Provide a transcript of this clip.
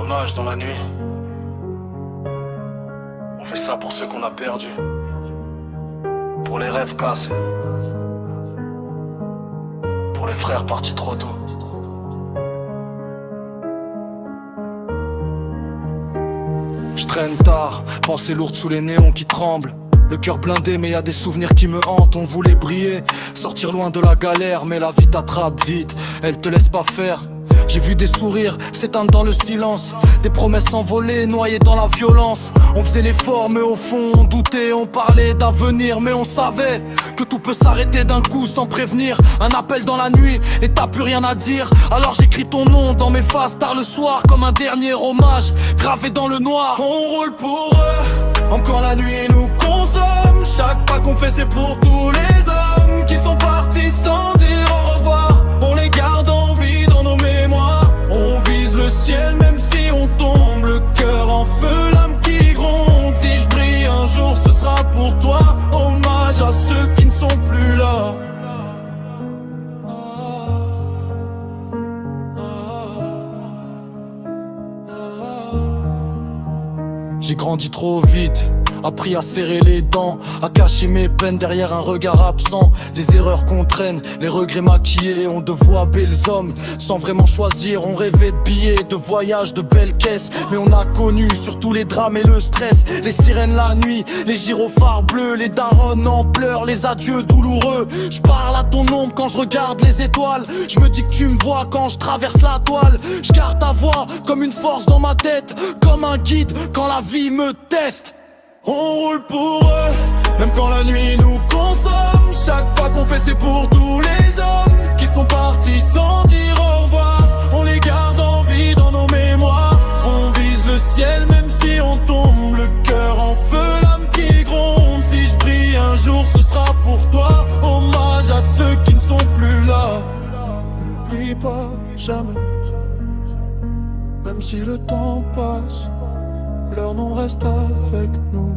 Hommage dans la nuit. On fait ça pour ceux qu'on a perdus, pour les rêves cassés, pour les frères partis trop tôt. Je traîne tard, pensée lourde sous les néons qui tremblent. Le cœur blindé mais y a des souvenirs qui me hantent. On voulait briller, sortir loin de la galère, mais la vie t'attrape vite, elle te laisse pas faire. J'ai vu des sourires s'éteindre dans le silence, des promesses s'envoler, noyées dans la violence. On faisait l'effort mais au fond on doutait, on parlait d'avenir mais on savait que tout peut s'arrêter d'un coup sans prévenir. Un appel dans la nuit et t'as plus rien à dire. Alors j'écris ton nom dans mes faces tard le soir, comme un dernier hommage gravé dans le noir. On roule pour eux, encore la nuit nous consomme. Chaque pas qu'on fait c'est pour tous les hommes qui sont partis sans dire au revoir. On les garde en vie dans nos mémoires. On vise le ciel même si on tombe, le cœur en feu, l'âme qui gronde. Si je brille un jour ce sera pour toi. Hommage à ceux qui ne sont plus là. J'ai grandi trop vite, appris à serrer les dents, à cacher mes peines derrière un regard absent. Les erreurs qu'on traîne, les regrets maquillés, on devoit belles hommes sans vraiment choisir. On rêvait de billets, de voyages, de belles caisses, mais on a connu surtout les drames et le stress. Les sirènes la nuit, les gyrophares bleus, les darons en pleurs, les adieux douloureux. Je parle à ton ombre quand je regarde les étoiles. Je me dis que tu me vois quand je traverse la toile. Je garde ta voix comme une force dans ma tête, comme un guide quand la vie me teste. On roule pour eux, même quand la nuit nous consomme. Chaque pas qu'on fait c'est pour tous les hommes qui sont partis sans dire au revoir. On les garde en vie dans nos mémoires. On vise le ciel même si on tombe, le cœur en feu, l'âme qui gronde. Si je brille un jour ce sera pour toi. Hommage à ceux qui ne sont plus là. N'oublie pas jamais, même si le temps passe, leur nom reste avec nous.